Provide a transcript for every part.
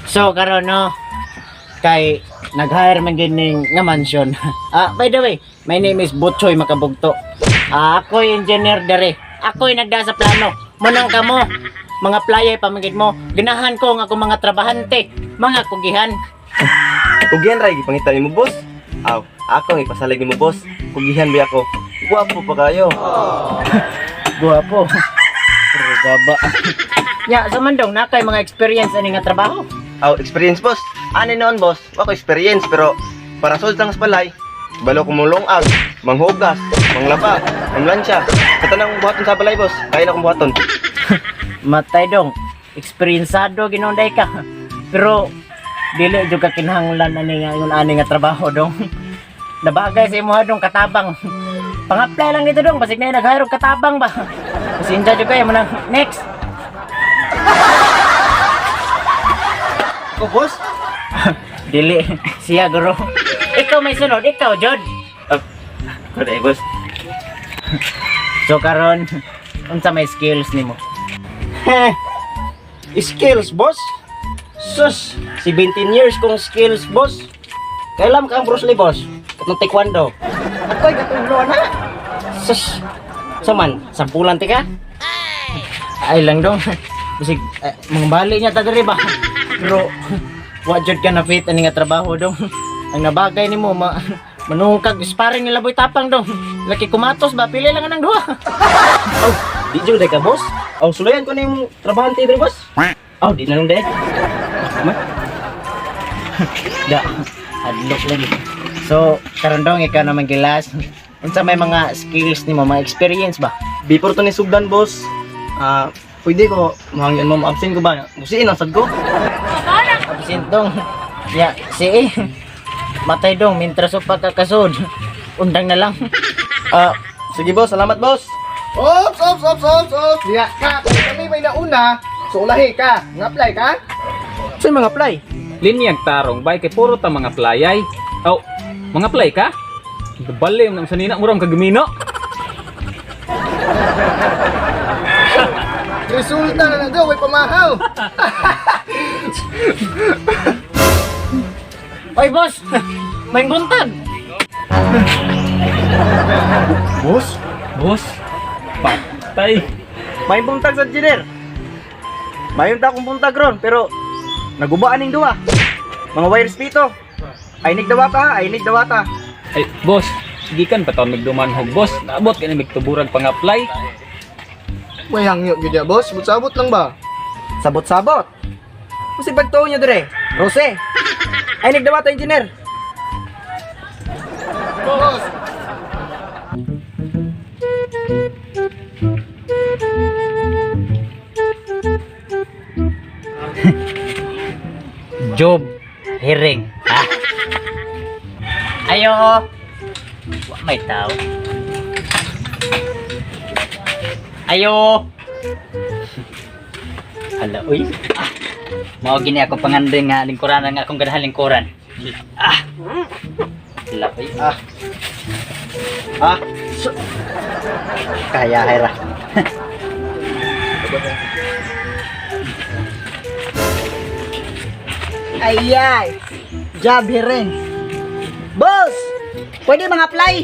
So karon no kay nag-hire man gining nga mansion. By the way, my name is Butchoy Makabugto. Ako'y engineer dere. Ako'y nagda sa plano. Munang kamo, mga playa pamangid mo. Ganahan ko nga akong mga trabahante, mga kugihan. Kugihan ray gipangitan nimo boss. Aw, ako ipasalig nimo boss. Kugihan bi ako. Guwapo pa kayo. Guwapo. Pero baba. Ya, sa mandong nakay mga experience ani nga trabaho. Aw, experience boss. Ano noon boss? Ako experience pero para sultang sa balay. Balo ko mulong ag, manghugas, manglaba, mamlansya. Katanang buhaton sa balay boss. Kaya na kong buhaton. Matay dong. Eksperyensado ginonday ka. Pero dili jud ka kinahanglan ani nga yung ani nga trabaho dong. Nabagay sa imo dong katabang. Pang-apply lang dito dong, basig na nag-hire og katabang ba. Pasensya jud kayo mo nang next. Ako boss? Dili siya guro. Ikaw may sunod, ikaw Jod. Good boss. So karon unsa may skills nimo? Skills, boss? Sus, 17 years kong skills, boss. Kailan ka ang Bruce Lee, boss? Ng taekwondo. Ako'y katulong na. Sus, saman, sampulan ti ka? Ay lang dong. Bisig mga bali niya ta diri ba. Pero wa jud ka na fit ani nga trabaho dong. Ang nabagay nimo manungkag sparring nila boy tapang dong. Laki kumatos ba pili lang nang duha. Aw, di jud ka, boss. Aw, sulayan ko na yung trabahante diri, boss. Aw, di na nung dek. Da, adlok lagi. So, karon dong ikaw naman gilas. Unsa may mga skills nimo, mga experience ba? Before to ni sugdan boss. Pwede ko mahangyan mo absent ko ba? Musiin ang sad ko. Absent dong. Ya, si matay dong mintras o pagkakasod. Undang na lang. Sige boss, salamat boss. Ops. Ya, ka, kung kami may nauna, so ulahi ka. Nga-apply ka? Saan mga apply? Linyag tarong bay kay puro ta mga playay. Aw, mga play ka? Bali nang sanina mo ram kagamino. Resulta na daw, may pamahaw. Oy, boss! May buntag! Boss? Boss, patay. May buntag sa engineer. Mayon ta akong buntag ron pero nagubaan ning duwa. Mga wires pito. Ainig dawa ka, ainig dawa ta. Ay, boss, sige kan pa taon nagdumanhog, boss. Naabot ka na magtuburag pang-apply. May hangyo gid boss. Sabot lang ba? Sabot-sabot. Kasi pagtuo nyo dire. Rose. Ainig dawa ta engineer. Boss. Job Hiring. Ayo. Wa may tao. Ayo. Hala, uy. Mao gini ako pangandeng nga lingkuran nga akong ganahan lingkuran. Hala, uy. Kaya hera. Ayay! Job hiring. Boss! Pwede mga apply?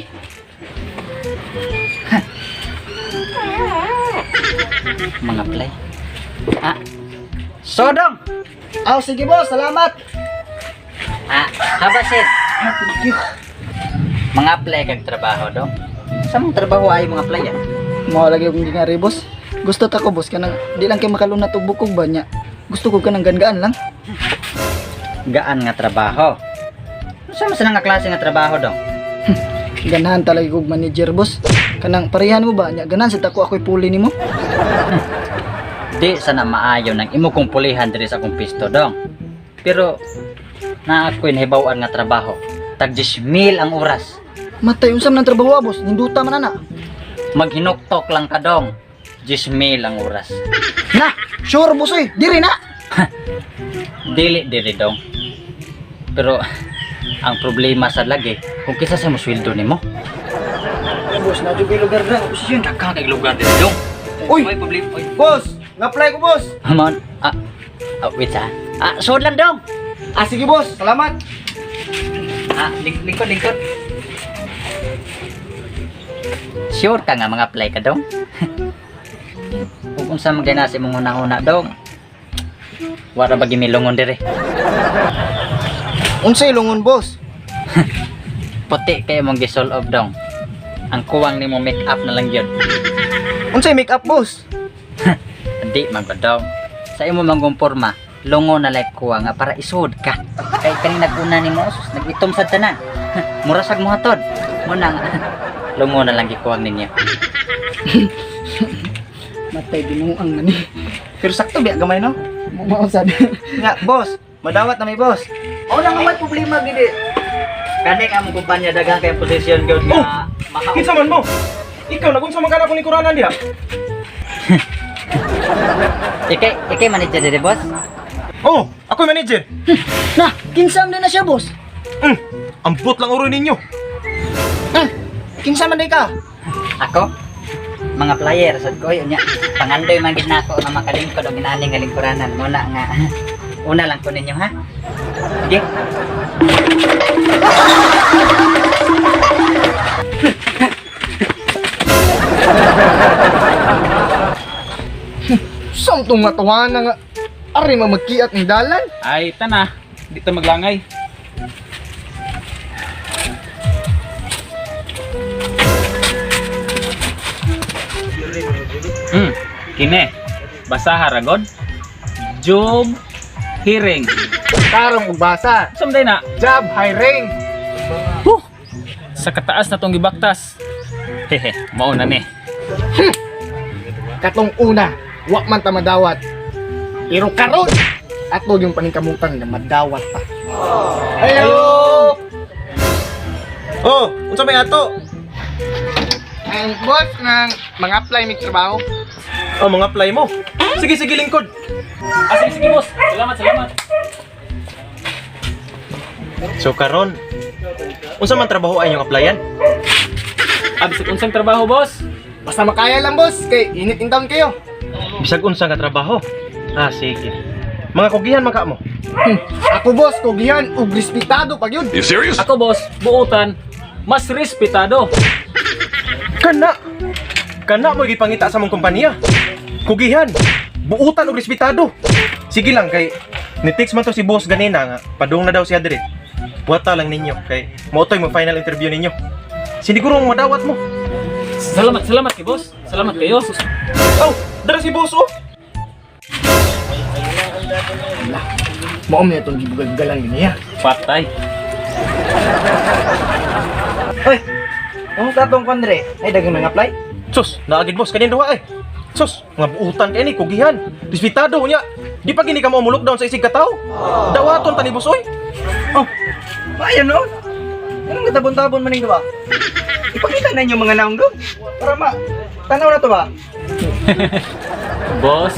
Mga play. Sodong! Aw, sige boss, salamat! Habasit. Mga play kag trabaho dong. Sa mga trabaho ay mga play ah. Mao lagi akong gingari boss. Gusto ta ko boss kanang di lang kay makalunat og bukog ba nya. Gusto ko kanang gangaan lang. Gaan nga trabaho. Sa mas nga klase nga trabaho dong. Ganahan talaga kog manager boss. Kanang parehan mo ba nya ganan sa tako ako'y puli nimo? Di sana maayo nang imo kong pulihan diri sa akong pisto dong. Pero na ako'y nahibawan nga trabaho. Tag 10,000 ang oras. Matay unsam nang trabaho boss, ninduta man ana. Maghinuktok lang ka dong. 10,000 ang oras. Na, sure boss oy, diri na. Dili dong. Pero ang problema sa lagi kung kisa sa mo sweldo nimo. Boss, na jud lugar na posisyon. Daghan kay lugar diri dong. Uy! May problema. Uy. Boss! Nga-apply ko, boss. Amon, wait ha. Sud lang dong. Sige, boss. Salamat. Lingkod. Sure ka nga mga apply ka dong? Kung sa mga nasi mong una-una dong. Wala ba gimilungon dire? Unsay lungon, boss? Puti kayo mong gisolve dong. Ang kuwang ni mo make up na lang yun. Unsay make up, boss? Hindi man ko dong. Sa imo manggumporma, lungo na like kuwang nga para isud ka. Kay kanina naguna ni mo, nagitom sa tanan. Murasag mo hatod. Muna nga. Lungo na lang gikuwang ninyo. Matay binuang na ni. Pero sakto biya gamay no? Bumausad. Nga, boss. Madawat na may boss. O na nga may problema gidi. Kani ka mong kumpanya dagang kay posisyon gyud nga mahaw. Kinsa man mo? Ikaw nagunsa man kana kung lingkuranan diha. Ikay manager dire boss. Oh, ako manager. Na, kinsam din na siya, boss. Ambot lang uro ninyo. Kinsa man day ka? Ako mga player sad ko yun nya. Pangandoy man gid nako nga makalingkod og ginani nga lingkuranan muna nga. Una lang ko ninyo ha. Sige. Samtong matawanan nga. Ari magkiat ni dalan. Ay, tana. Dito maglangay. Kine. Basa haragod. Job hearing. Tarong ugbasa. Sumday na. Job hiring. Sa kataas na tong gibaktas. Hehe, mauna ni. Katong una, wa man ta madawat. Pero karon, ato yung paningkamutan nga madawat pa. Hello! Oh, unsa may ato? Ang boss ng mga apply mig trabaho. Oh, mga apply mo. Sige, lingkod. Sige boss. Salamat. So karon, unsa man trabaho ay yung applyan? Bisag unsang trabaho boss? Basta makaya lang boss, kay init in town kayo. Bisag unsa nga trabaho? Sige. Mga kugihan maka mo. Ako boss, kugihan ug respetado pag yun. Ako boss, buutan, mas respetado. Kana mo gipangita sa mong kompanya. Kugihan, buutan ug respetado. Sige lang kay ni-text man to si boss ganina nga padung na daw siya dire. Buwata lang ninyo kay motoy mo final interview ninyo. Siniguro mo madawat mo. Salamat kay boss. Salamat kayo. Oh, dara si boss oh. Maom na itong gibugal-galang niya. Patay. Hoy. Ang tatong kondre, ay dagang mga apply. Sus, naagid boss kanin duha eh. Sus, mga buutan kay ni kugihan. Respetado nya. Di pa gini ka mo lockdown sa isig ka tao. Dawaton tani boss oy. Oh. Ayan no. Anong katabon-tabon man ning ba? Ipakita na inyo mga naong doon. Para tanaw na to ba? Boss,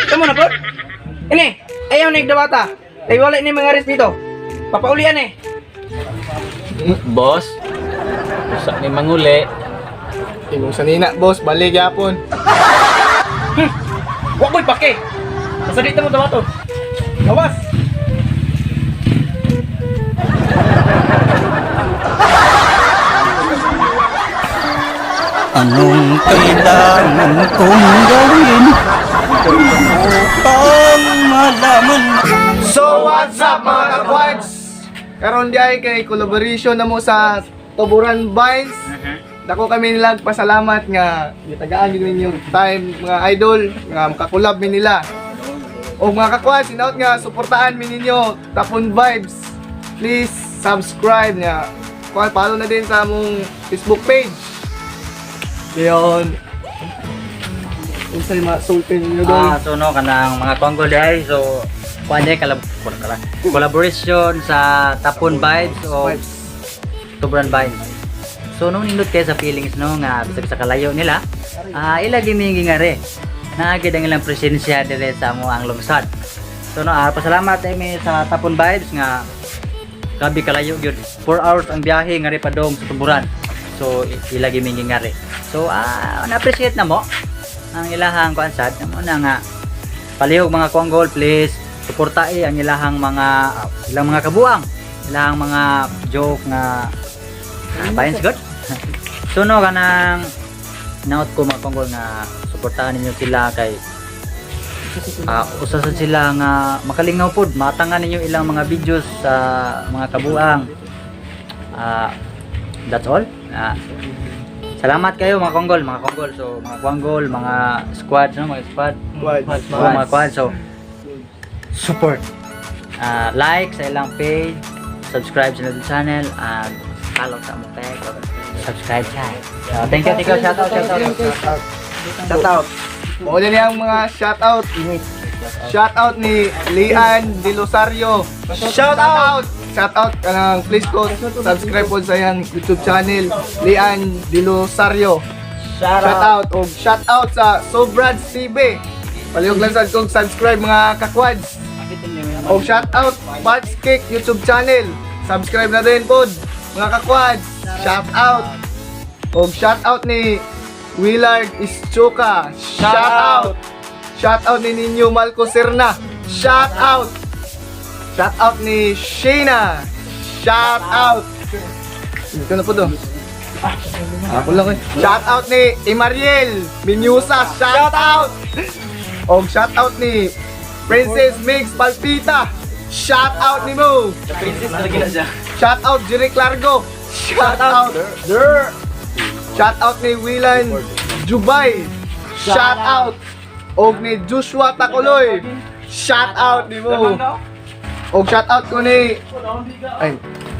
Tama na po? Ini, ayaw na igdawata. Ay wala ni mga respeto. Papaulian eh. boss. Usa ni manguli. Inong sanina boss, balik yapon. Wa ko'y pake. Basta dito mo dawaton. Gawas. Anong kailangan kong gawin upang malaman? So what's up mga ka-quartz? Karon di ay kay collaboration na mo sa Tuburan Vines. Dako kami nila pasalamat nga gitagaan gyud ninyo time mga idol nga makakulab mi nila. O mga ka-quartz, sinaut nga suportahan mi ninyo Tapon Vibes. Please subscribe nga. Follow na din sa among Facebook page. Yon. Unsay masultin niyo doon? So no kanang mga Congo dai so kuan collaboration sa Tapon Vibes o Tuburan Vibes. So nung nindot kay sa feelings no nga bisag sa kalayo nila, ilagi mingi nga re. Naagid ang ilang presensya dire sa mo ang lungsod. So no, pasalamat mi sa Tapon Vibes nga grabe kalayo gyud. 4 hours ang biyahe nga re padong sa Tuburan. So ilagi mingingari. So na-appreciate na mo ang ilahang kuansad mo na nga palihog mga Kuanggol, please suportai ang ilahang mga kabuang, ilahang mga joke nga bayans good. Suno ka nang naot ko mga Kuanggol nga suportahan ninyo sila kay usasan sila nga makalingaw pod matangan ninyo ilang mga videos sa mga kabuang. That's all. Salamat kayo mga Kuanggol. So mga Kuanggol, mga squad, no? Mga squad. Mga squad. So support. Like sa ilang page, subscribe sa ilang channel, and follow sa among page. Subscribe siya. So, thank you. Shout out. Muna niya ang mga shoutout. Shoutout ni Lian De Losario. Shoutout kanang please ko subscribe po sa iyang YouTube channel Lian De Losario. Shoutout sa Sobrad TV. Palihog lang sa kong subscribe mga kakwads. Og shoutout Parts Cake YouTube channel. Subscribe na din po mga kakwads. Shoutout. Og shoutout ni Willard Ischua. Shoutout ni Ninyo Malco Serna. Shoutout ni Shayna. Shoutout. Ito na po do. Ako lang eh. Shoutout ni Imariel Minyusa. Shoutout. Og shoutout ni Princess Migs Palpita. Shoutout ni mo. Shoutout Jerry Clargo. Shoutout. Shoutout ni Willan Jubay. Shoutout. Og ni Joshua Takuloy. Shoutout ni mo. Og shoutout ko ni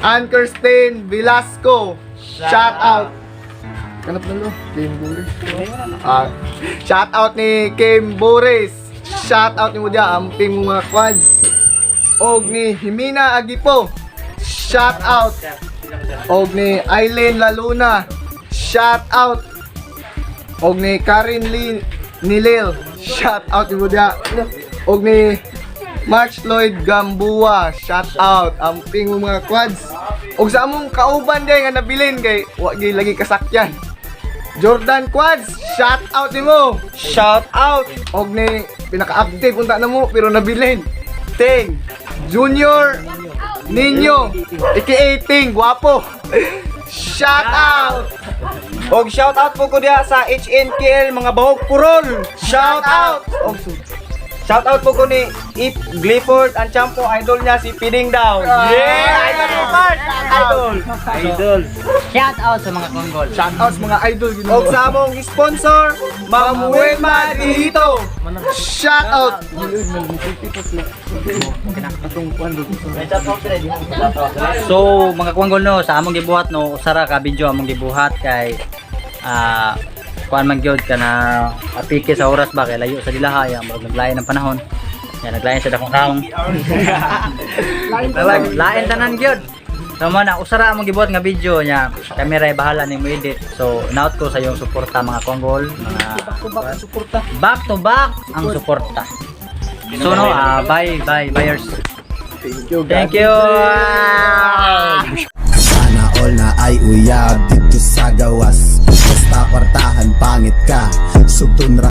Ann Kirsten Velasco. Shoutout. Kanap na lo? Kim Boris. Shoutout ni Kim Boris. Shoutout ni mo dyan ang team mga quads. Og ni Himina Agipo. Shoutout. Og ni Aileen Laluna. Shoutout. Og ni Karin Lee Nilil. Shoutout ni mo dyan. Og ni March Lloyd Gambua. Shoutout. Ang ping mga quads. Og sa among kauban din nga nabilin kay wag lagi kasakyan. Jordan Quads, shout out nimo. Shout out. Og ni pinaka-active punta na mo pero nabilin. Ting Junior Ninyo aka Ting Guwapo. Shout out. Og shout out po ko diha sa HNKL mga bahog purol. Shout out. Og shout out po ko ni Ip Clifford ang champo idol niya si Piding Down. Yeah, idol mo part. Idol. Shout out sa mga Kuanggol. Shout out sa mga idol. Og sa among sponsor, Ma'am Wilma dito. Shout out. So mga Kuanggol no, sa among gibuhat no, usara ka video among gibuhat kay kuan man gyud kana apike sa oras ba kay layo sa dilaha ya murag naglayan ng panahon. Ya naglayan sa dakong kaong. Lain tanan gyud. So mo na usara among gibuhat nga video nya. Kamera bahala nimo edit. So naot ko sa iyong suporta mga Kuanggol, mga back to back ang suporta. So no, buyers. Thank you. Sana all na ay uyab dito sa gawas. Basta kwartahan pangit ka. Sugtun